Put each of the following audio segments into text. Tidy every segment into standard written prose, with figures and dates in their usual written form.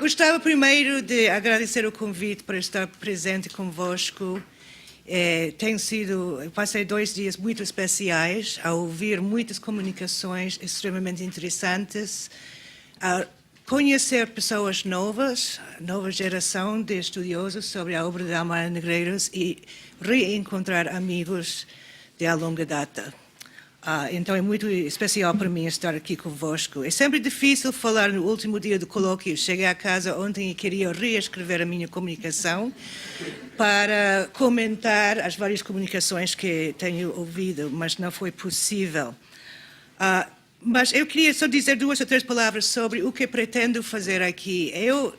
Gostava primeiro de agradecer o convite para estar presente convosco. Passei 2 dias muito especiais a ouvir muitas comunicações extremamente interessantes, a conhecer pessoas novas, nova geração de estudiosos sobre a obra de Almada Negreiros e reencontrar amigos de há longa data. Então é muito especial para mim estar aqui convosco. É sempre difícil falar no último dia do colóquio. Cheguei a casa ontem e queria reescrever a minha comunicação para comentar as várias comunicações que tenho ouvido, mas não foi possível. Mas eu queria só dizer 2 ou 3 palavras sobre o que pretendo fazer aqui. Eu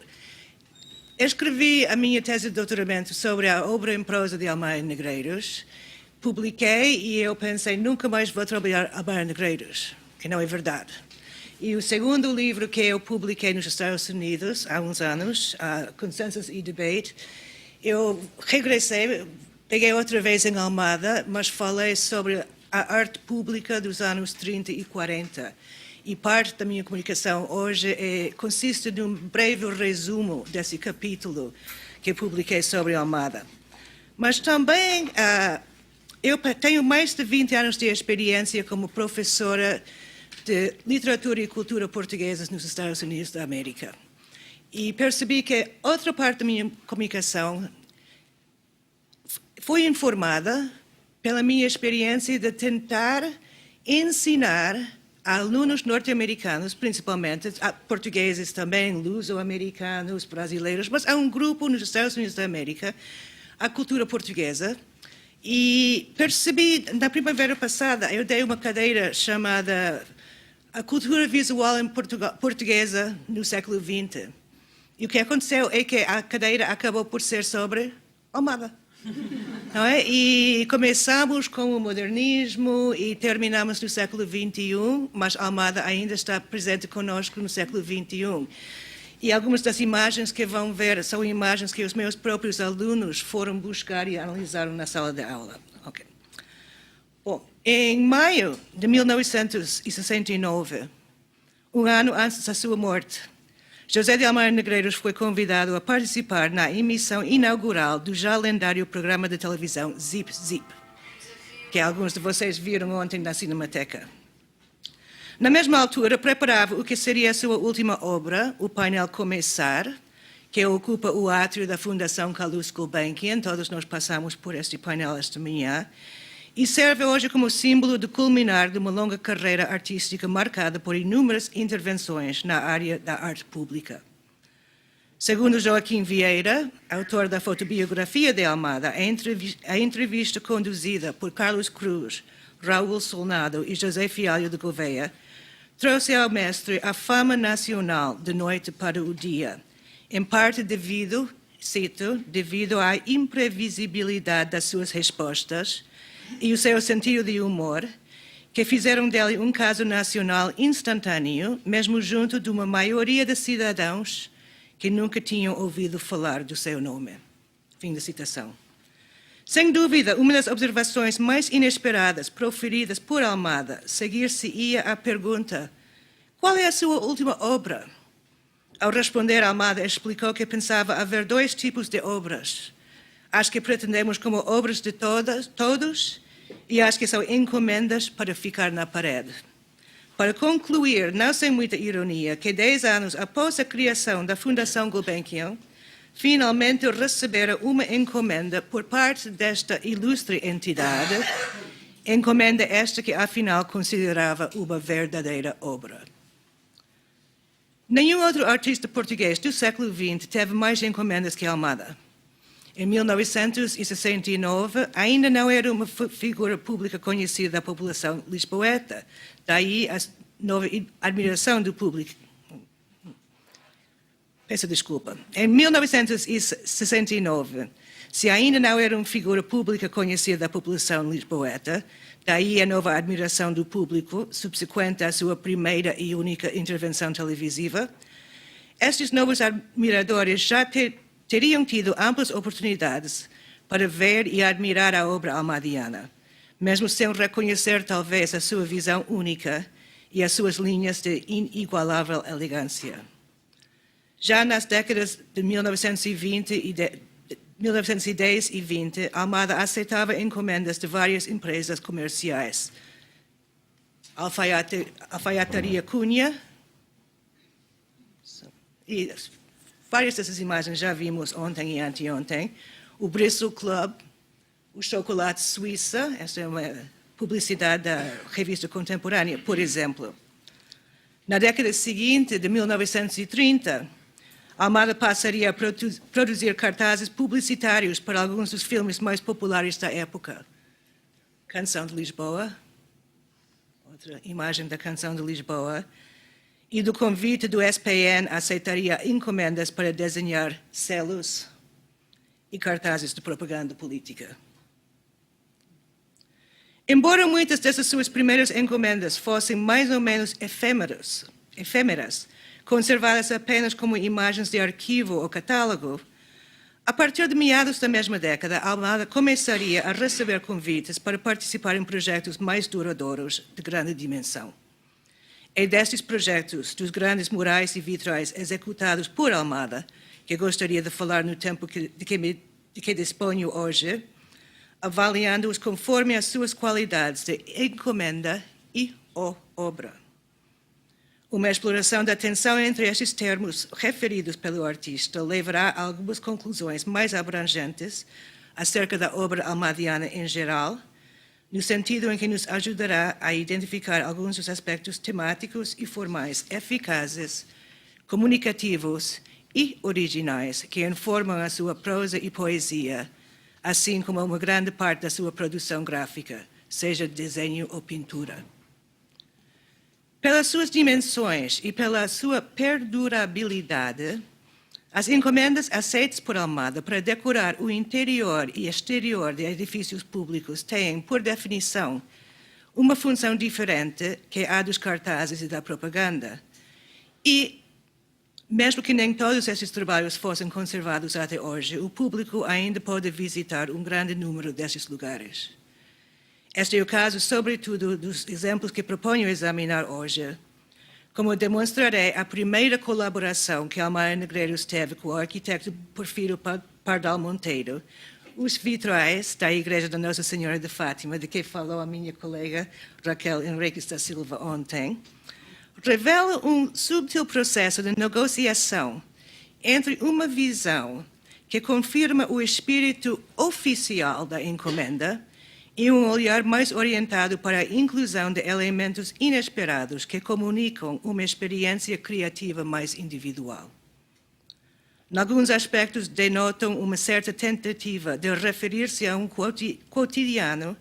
escrevi a minha tese de doutoramento sobre a obra em prosa de Almada Negreiros. Publiquei e eu pensei, nunca mais vou trabalhar a Almada Negreiros, que não é verdade. E o segundo livro que eu publiquei nos Estados Unidos há uns anos, Consensus e Debate, eu regressei, peguei outra vez em Almada, mas falei sobre a arte pública dos anos 30 e 40. E parte da minha comunicação hoje consiste de um breve resumo desse capítulo que eu publiquei sobre Almada. Mas também eu tenho mais de 20 anos de experiência como professora de literatura e cultura portuguesas nos Estados Unidos da América. E percebi que outra parte da minha comunicação foi informada pela minha experiência de tentar ensinar a alunos norte-americanos, principalmente, a portugueses também, luso-americanos, brasileiros, mas há um grupo nos Estados Unidos da América, a cultura portuguesa. E percebi, na primavera passada, eu dei uma cadeira chamada A Cultura Visual Portuguesa no século XX. E o que aconteceu é que a cadeira acabou por ser sobre Almada. Não é? E começamos com o modernismo e terminamos no século XXI, mas Almada ainda está presente conosco no século XXI. E algumas das imagens que vão ver são imagens que os meus próprios alunos foram buscar e analisaram na sala de aula. Okay. Bom, em maio de 1969, um ano antes da sua morte, José de Almada Negreiros foi convidado a participar na emissão inaugural do já lendário programa de televisão Zip Zip, que alguns de vocês viram ontem na Cinemateca. Na mesma altura, preparava o que seria a sua última obra, o painel Começar, que ocupa o átrio da Fundação Calouste Gulbenkian. Todos nós passamos por este painel esta manhã. E serve hoje como símbolo de culminar de uma longa carreira artística marcada por inúmeras intervenções na área da arte pública. Segundo Joaquim Vieira, autor da fotobiografia de Almada, a entrevista conduzida por Carlos Cruz, Raul Solnado e José Fialho de Gouveia trouxe ao mestre a fama nacional de noite para o dia, em parte devido, cito, devido à imprevisibilidade das suas respostas e o seu sentido de humor, que fizeram dele um caso nacional instantâneo, mesmo junto de uma maioria de cidadãos que nunca tinham ouvido falar do seu nome. Fim da citação. Sem dúvida, uma das observações mais inesperadas proferidas por Almada seguir-se-ia à pergunta: qual é a sua última obra? Ao responder, Almada explicou que pensava haver 2 tipos de obras: as que pretendemos como obras de todos e as que são encomendas para ficar na parede. Para concluir, não sem muita ironia, que 10 anos após a criação da Fundação Gulbenkian, finalmente recebera uma encomenda por parte desta ilustre entidade, encomenda esta que afinal considerava uma verdadeira obra. Nenhum outro artista português do século XX teve mais encomendas que Almada. Em 1969, ainda não era uma figura pública conhecida da população lisboeta, daí a nova admiração do público. Peço desculpa. Em 1969, se ainda não era uma figura pública conhecida da população lisboeta, daí a nova admiração do público, subsequente à sua primeira e única intervenção televisiva, estes novos admiradores já teriam tido amplas oportunidades para ver e admirar a obra almadiana, mesmo sem reconhecer talvez a sua visão única e as suas linhas de inigualável elegância. Já nas décadas de 1920 e 1910 e 20, Almada aceitava encomendas de várias empresas comerciais. Alfaiataria Cunha, e várias dessas imagens já vimos ontem e anteontem. O Bristol Club, o Chocolate Suíça, esta é uma publicidade da revista contemporânea, por exemplo. Na década seguinte, de 1930, Almada passaria a produzir cartazes publicitários para alguns dos filmes mais populares da época. Canção de Lisboa, outra imagem da Canção de Lisboa, e do convite do SPN aceitaria encomendas para desenhar selos e cartazes de propaganda política. Embora muitas dessas suas primeiras encomendas fossem mais ou menos efêmeras, conservadas apenas como imagens de arquivo ou catálogo, a partir de meados da mesma década, Almada começaria a receber convites para participar em projetos mais duradouros de grande dimensão. É destes projetos, dos grandes murais e vitrais executados por Almada, que gostaria de falar no tempo de que disponho hoje, avaliando-os conforme as suas qualidades de encomenda e ou obra. Uma exploração da tensão entre estes termos referidos pelo artista levará a algumas conclusões mais abrangentes acerca da obra almadiana em geral, no sentido em que nos ajudará a identificar alguns dos aspectos temáticos e formais eficazes, comunicativos e originais que informam a sua prosa e poesia, assim como uma grande parte da sua produção gráfica, seja desenho ou pintura. Pelas suas dimensões e pela sua perdurabilidade, as encomendas aceitas por Almada para decorar o interior e exterior de edifícios públicos têm, por definição, uma função diferente que a dos cartazes e da propaganda. E, mesmo que nem todos esses trabalhos fossem conservados até hoje, o público ainda pode visitar um grande número desses lugares. Este é o caso, sobretudo, dos exemplos que proponho examinar hoje. Como demonstrarei, a primeira colaboração que Almada Negreiros teve com o arquiteto Porfírio Pardal Monteiro, os vitrais da Igreja da Nossa Senhora de Fátima, de que falou a minha colega Raquel Henriques da Silva ontem, revela um subtil processo de negociação entre uma visão que confirma o espírito oficial da encomenda e um olhar mais orientado para a inclusão de elementos inesperados que comunicam uma experiência criativa mais individual. Em alguns aspectos, denotam uma certa tentativa de referir-se a um cotidiano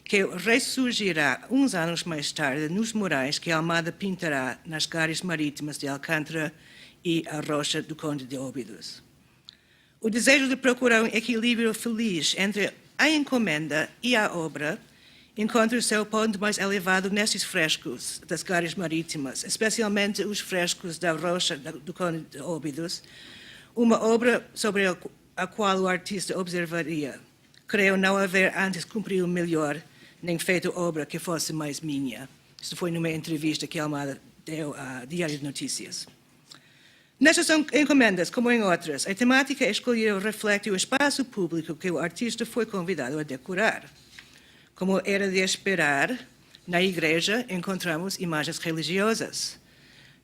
que ressurgirá uns anos mais tarde nos murais que Almada pintará nas Gares Marítimas de Alcântara e a Rocha do Conde de Óbidos. O desejo de procurar um equilíbrio feliz entre a encomenda e a obra encontra o seu ponto mais elevado nestes frescos das Gares Marítimas, especialmente os frescos da Rocha do Conde de Óbidos, uma obra sobre a qual o artista observaria: creio não haver antes cumprido melhor, nem feito obra que fosse mais minha. Isto foi numa entrevista que Almada deu à Diário de Notícias. Nestas encomendas, como em outras, a temática escolhida reflete o espaço público que o artista foi convidado a decorar. Como era de esperar, na igreja encontramos imagens religiosas.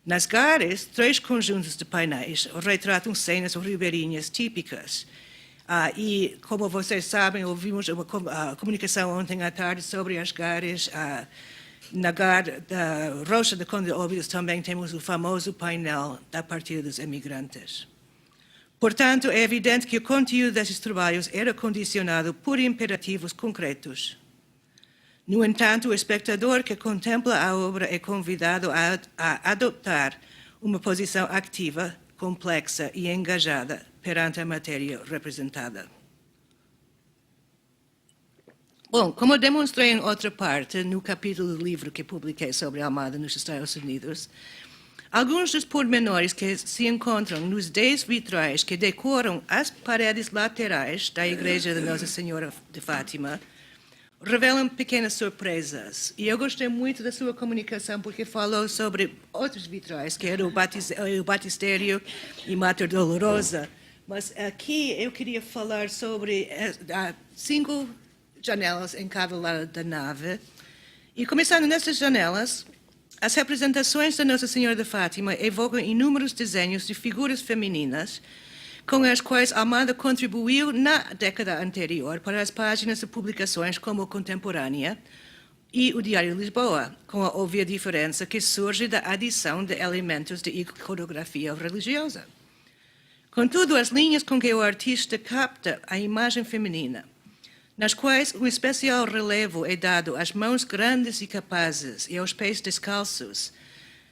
Nas Gares, 3 conjuntos de painéis retratam cenas ribeirinhas típicas. E, como vocês sabem, ouvimos uma comunicação ontem à tarde sobre as Gares. Na Gar da Rocha do Conde de Óbidos também temos o famoso painel da partida dos emigrantes. Portanto, é evidente que o conteúdo desses trabalhos era condicionado por imperativos concretos. No entanto, o espectador que contempla a obra é convidado a adotar uma posição ativa, complexa e engajada perante a matéria representada. Bom, como demonstrei em outra parte, no capítulo do livro que publiquei sobre Almada nos Estados Unidos, alguns dos pormenores que se encontram nos 10 vitrais que decoram as paredes laterais da Igreja de Nossa Senhora de Fátima revelam pequenas surpresas. E eu gostei muito da sua comunicação, porque falou sobre outros vitrais, que era o Batistério e Mater Dolorosa. Mas aqui eu queria falar sobre 5 janelas em cada lado da nave. E começando nessas janelas, as representações da Nossa Senhora de Fátima evocam inúmeros desenhos de figuras femininas com as quais Almada contribuiu na década anterior para as páginas de publicações como Contemporânea e o Diário de Lisboa, com a óbvia diferença que surge da adição de elementos de iconografia religiosa. Contudo, as linhas com que o artista capta a imagem feminina, nas quais um especial relevo é dado às mãos grandes e capazes e aos pés descalços,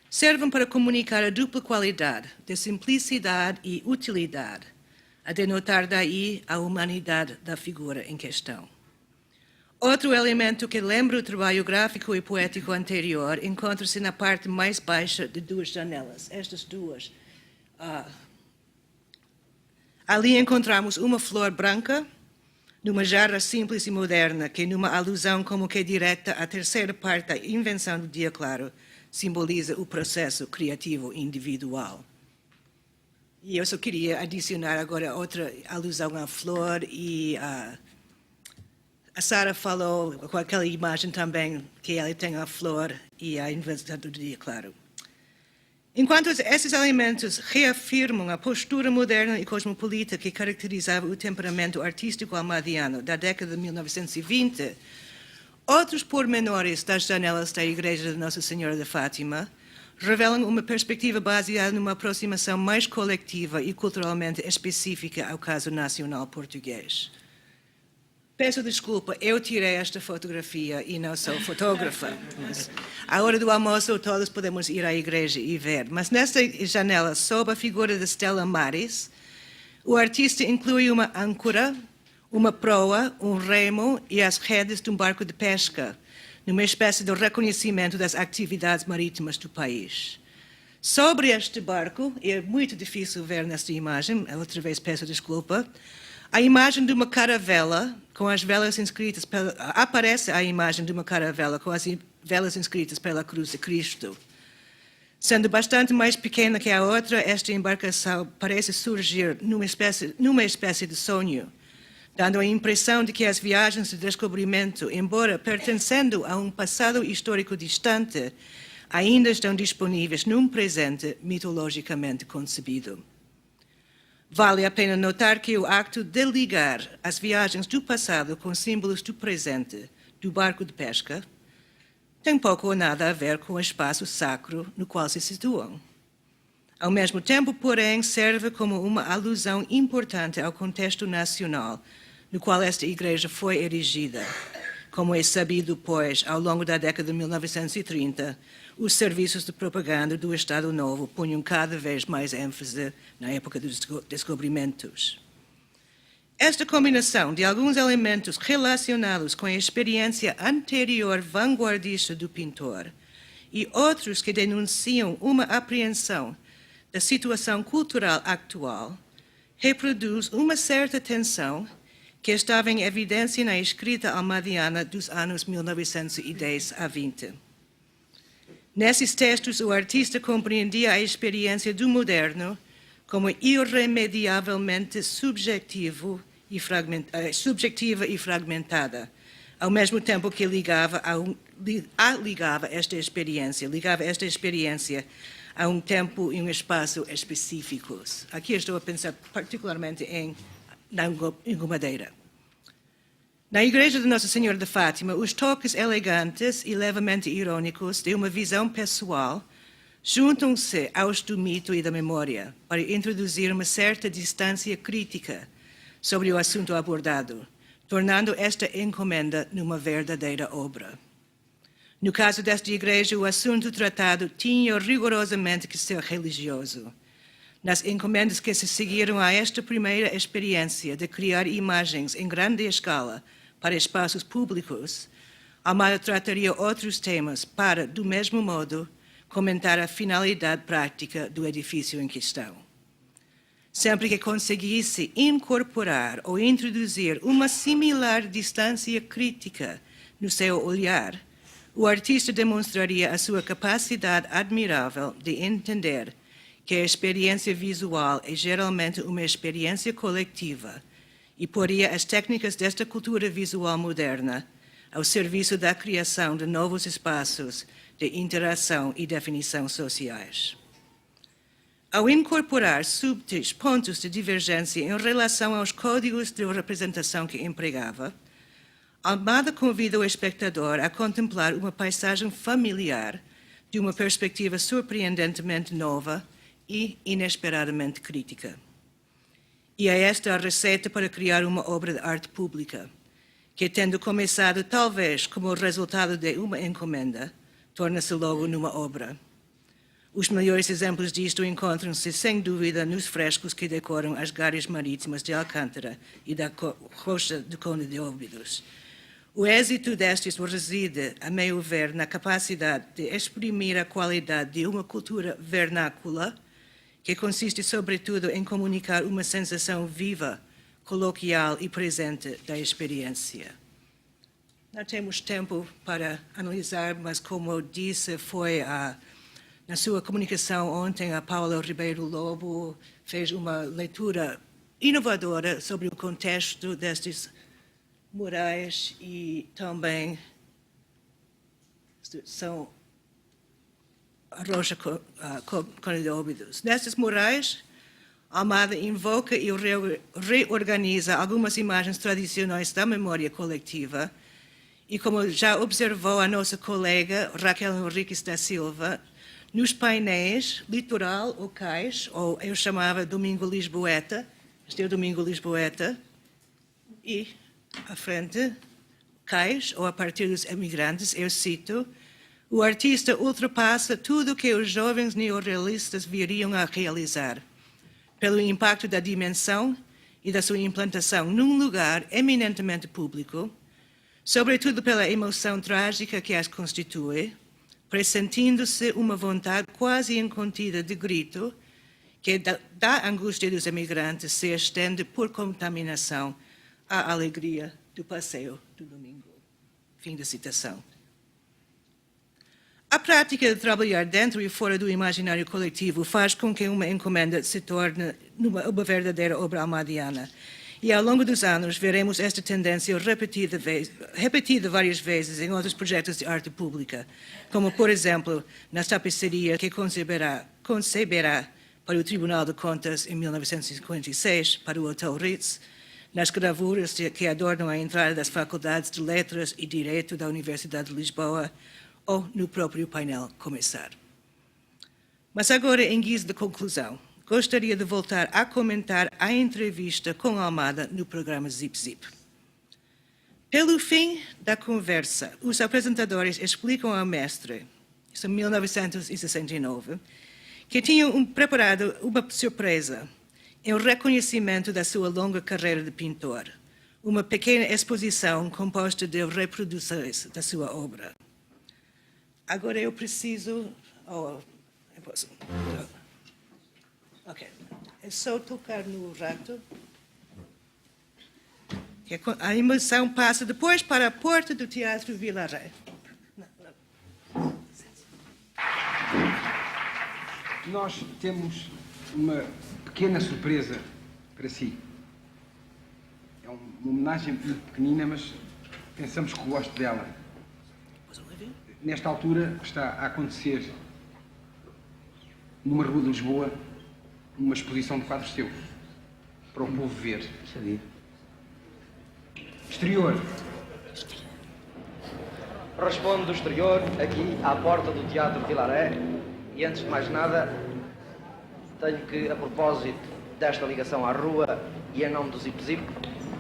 servem para comunicar a dupla qualidade de simplicidade e utilidade, a denotar daí a humanidade da figura em questão. Outro elemento que lembra o trabalho gráfico e poético anterior encontra-se na parte mais baixa de 2 janelas, estas duas. Ali encontramos uma flor branca, numa jarra simples e moderna, que numa alusão como que direta à terceira parte da invenção do dia claro, simboliza o processo criativo individual. E eu só queria adicionar agora outra alusão à flor e a Sara falou com aquela imagem também que ela tem a flor e a invenção do dia claro. Enquanto esses elementos reafirmam a postura moderna e cosmopolita que caracterizava o temperamento artístico almadiano da década de 1920, outros pormenores das janelas da Igreja de Nossa Senhora de Fátima revelam uma perspectiva baseada numa aproximação mais coletiva e culturalmente específica ao caso nacional português. Peço desculpa, eu tirei esta fotografia e não sou fotógrafa. Mas à hora do almoço todos podemos ir à igreja e ver. Mas nesta janela, sob a figura de Stella Maris, o artista inclui uma âncora, uma proa, um remo e as redes de um barco de pesca, numa espécie de reconhecimento das atividades marítimas do país. Sobre este barco, é muito difícil ver nesta imagem, outra vez peço desculpa, a imagem de uma caravela com as velas inscritas aparece a imagem de uma caravela com as velas inscritas pela Cruz de Cristo. Sendo bastante mais pequena que a outra, esta embarcação parece surgir numa espécie de sonho, dando a impressão de que as viagens de descobrimento, embora pertencendo a um passado histórico distante, ainda estão disponíveis num presente mitologicamente concebido. Vale a pena notar que o acto de ligar as viagens do passado com símbolos do presente do barco de pesca tem pouco ou nada a ver com o espaço sacro no qual se situam. Ao mesmo tempo, porém, serve como uma alusão importante ao contexto nacional no qual esta igreja foi erigida. Como é sabido, pois, ao longo da década de 1930, os serviços de propaganda do Estado Novo punham cada vez mais ênfase na época dos descobrimentos. Esta combinação de alguns elementos relacionados com a experiência anterior vanguardista do pintor e outros que denunciam uma apreensão da situação cultural atual reproduz uma certa tensão que estava em evidência na escrita almadiana dos anos 1910 a 20. Nesses textos, o artista compreendia a experiência do moderno como irremediavelmente subjetiva e fragmentada, ao mesmo tempo que ligava esta experiência a um tempo e um espaço específicos. Aqui estou a pensar particularmente em engomadeira. Na Igreja de Nossa Senhora de Fátima, os toques elegantes e levemente irônicos de uma visão pessoal juntam-se aos do mito e da memória para introduzir uma certa distância crítica sobre o assunto abordado, tornando esta encomenda numa verdadeira obra. No caso desta igreja, o assunto tratado tinha rigorosamente que ser religioso. Nas encomendas que se seguiram a esta primeira experiência de criar imagens em grande escala para espaços públicos, Almada trataria outros temas para, do mesmo modo, comentar a finalidade prática do edifício em questão. Sempre que conseguisse incorporar ou introduzir uma similar distância crítica no seu olhar, o artista demonstraria a sua capacidade admirável de entender que a experiência visual é geralmente uma experiência coletiva e poria as técnicas desta cultura visual moderna ao serviço da criação de novos espaços de interação e definição sociais. Ao incorporar subtis pontos de divergência em relação aos códigos de representação que empregava, Almada convida o espectador a contemplar uma paisagem familiar de uma perspectiva surpreendentemente nova e inesperadamente crítica. E é esta a receita para criar uma obra de arte pública, que, tendo começado talvez como resultado de uma encomenda, torna-se logo numa obra. Os melhores exemplos disto encontram-se, sem dúvida, nos frescos que decoram as gárreas marítimas de Alcântara e da Rocha do Conde de Óbidos. O êxito destes reside, a meu ver, na capacidade de exprimir a qualidade de uma cultura vernácula, que consiste, sobretudo, em comunicar uma sensação viva, coloquial e presente da experiência. Não temos tempo para analisar, mas, como eu disse, na sua comunicação ontem, a Paula Ribeiro Lobo fez uma leitura inovadora sobre o contexto destes murais e também são a Rocha Conde de Óbidos. Nestes murais, Almada invoca e reorganiza algumas imagens tradicionais da memória coletiva e, como já observou a nossa colega Raquel Henriques da Silva, nos painéis Litoral ou Cais, ou eu chamava Domingo Lisboeta, este é o Domingo Lisboeta, e à frente, Cais, ou a partir dos emigrantes, eu cito, o artista ultrapassa tudo o que os jovens neorrealistas viriam a realizar, pelo impacto da dimensão e da sua implantação num lugar eminentemente público, sobretudo pela emoção trágica que as constitui, pressentindo-se uma vontade quase incontida de grito que da angústia dos emigrantes se estende por contaminação à alegria do passeio do domingo. Fim da citação. A prática de trabalhar dentro e fora do imaginário coletivo faz com que uma encomenda se torne uma verdadeira obra almadiana. E ao longo dos anos veremos esta tendência repetida várias vezes em outros projetos de arte pública, como, por exemplo, na tapeçaria que conceberá para o Tribunal de Contas em 1956, para o Hotel Ritz, nas gravuras que adornam a entrada das faculdades de Letras e Direito da Universidade de Lisboa, ou no próprio painel Começar. Mas agora, em guisa de conclusão, gostaria de voltar a comentar a entrevista com Almada no programa Zip Zip. Pelo fim da conversa, os apresentadores explicam ao mestre, isso em 1969, que tinham preparado uma surpresa em reconhecimento da sua longa carreira de pintor, uma pequena exposição composta de reproduções da sua obra. Agora eu preciso... Ok. É só tocar no rato. A emoção passa depois para a porta do Teatro Vilaré. Nós temos uma pequena surpresa para si. É uma homenagem muito pequenina, mas pensamos que gosto dela. Nesta altura está a acontecer, numa rua de Lisboa, uma exposição de quadros seus, para o povo ver. Exterior. Respondo do exterior, aqui à porta do Teatro Vilaré, e antes de mais nada, tenho que, a propósito desta ligação à rua e em nome do Zip Zip,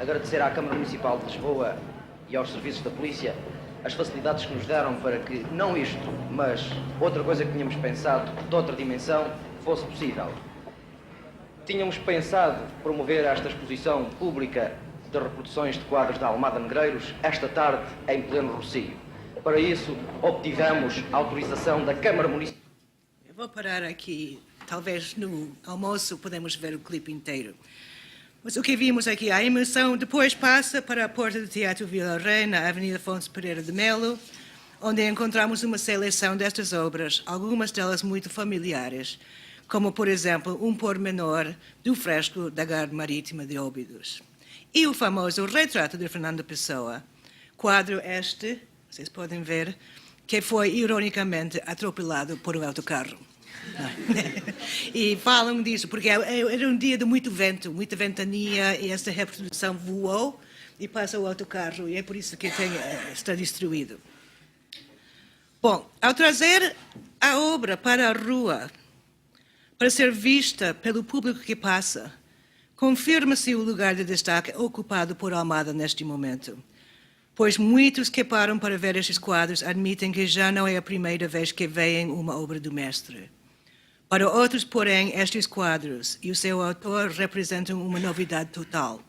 agradecer à Câmara Municipal de Lisboa e aos serviços da Polícia as facilidades que nos deram para que, não isto, mas outra coisa que tínhamos pensado, de outra dimensão, fosse possível. Tínhamos pensado promover esta exposição pública de reproduções de quadros da Almada Negreiros esta tarde em pleno Rossio. Para isso, obtivemos a autorização da Câmara Municipal. Eu vou parar aqui. Talvez no almoço podemos ver o clipe inteiro. Mas o que vimos aqui, a imersão depois passa para a porta do Teatro Vila Ré, na Avenida Afonso Pereira de Melo, onde encontramos uma seleção destas obras, algumas delas muito familiares, como, por exemplo, um pormenor do fresco da Garde Marítima de Óbidos. E o famoso retrato de Fernando Pessoa, quadro este, vocês podem ver, que foi ironicamente atropelado por um autocarro. E falam disso, porque era um dia de muito vento, muita ventania, e esta reprodução voou e passa o autocarro, e é por isso que está destruído. Bom, ao trazer a obra para a rua, para ser vista pelo público que passa, confirma-se o lugar de destaque ocupado por Almada neste momento, pois muitos que param para ver estes quadros admitem que já não é a primeira vez que veem uma obra do mestre. Para outros, porém, estes quadros e o seu autor representam uma novidade total.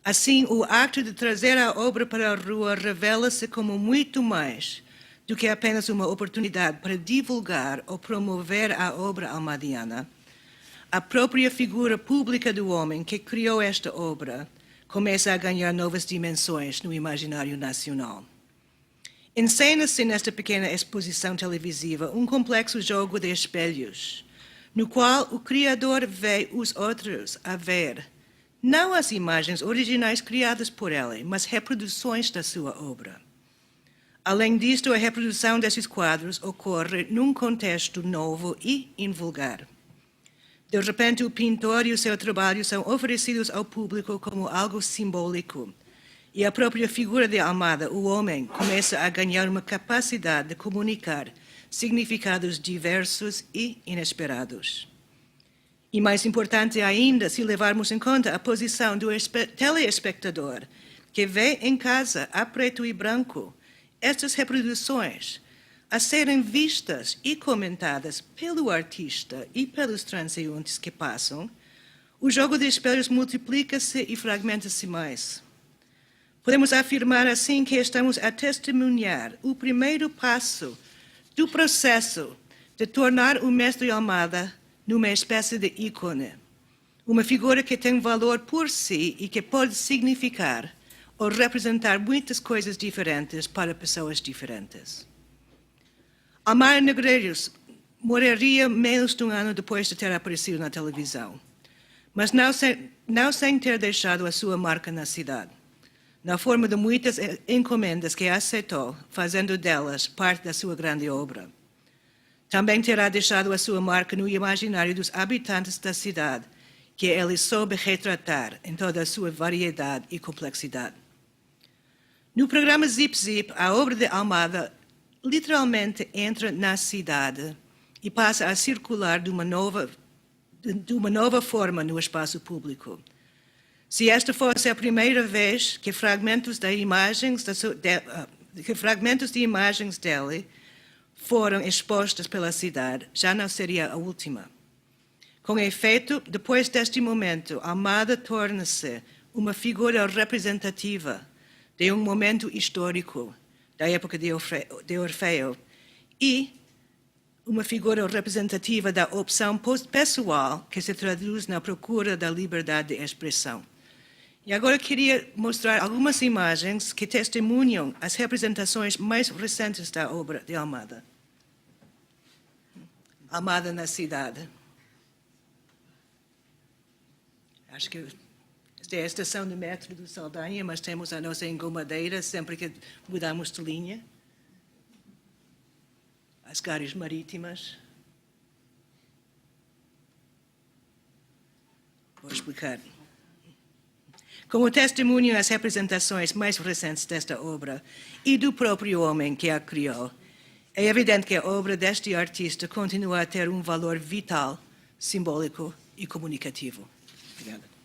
Assim, o acto de trazer a obra para a rua revela-se como muito mais do que apenas uma oportunidade para divulgar ou promover a obra almadiana. A própria figura pública do homem que criou esta obra começa a ganhar novas dimensões no imaginário nacional. Encena-se nesta pequena exposição televisiva um complexo jogo de espelhos, no qual o criador vê os outros a ver, não as imagens originais criadas por ele, mas reproduções da sua obra. Além disto, a reprodução desses quadros ocorre num contexto novo e invulgar. De repente, o pintor e o seu trabalho são oferecidos ao público como algo simbólico, e a própria figura de Almada, o homem, começa a ganhar uma capacidade de comunicar significados diversos e inesperados. E mais importante ainda, se levarmos em conta a posição do telespectador, que vê em casa, a preto e branco, estas reproduções a serem vistas e comentadas pelo artista e pelos transeuntes que passam, o jogo de espelhos multiplica-se e fragmenta-se mais. Podemos afirmar assim que estamos a testemunhar o primeiro passo do processo de tornar o mestre Almada numa espécie de ícone, uma figura que tem valor por si e que pode significar ou representar muitas coisas diferentes para pessoas diferentes. Almada Negreiros morreria menos de um ano depois de ter aparecido na televisão, mas não sem ter deixado a sua marca na cidade, na forma de muitas encomendas que aceitou, fazendo delas parte da sua grande obra. Também terá deixado a sua marca no imaginário dos habitantes da cidade, que ele soube retratar em toda a sua variedade e complexidade. No programa Zip Zip, a obra de Almada literalmente entra na cidade e passa a circular de uma nova forma no espaço público. Se esta fosse a primeira vez que fragmentos de imagens dele foram expostos pela cidade, já não seria a última. Com efeito, depois deste momento, Almada torna-se uma figura representativa de um momento histórico da época de Orfeu e uma figura representativa da opção pessoal que se traduz na procura da liberdade de expressão. E agora queria mostrar algumas imagens que testemunham as representações mais recentes da obra de Almada. Almada na cidade. Acho que esta é a estação de metro do Saldanha, mas temos a nossa engomadeira sempre que mudamos de linha. As Gardes Marítimas. Vou explicar. Como testemunho às representações mais recentes desta obra e do próprio homem que a criou, é evidente que a obra deste artista continua a ter um valor vital, simbólico e comunicativo. Obrigada.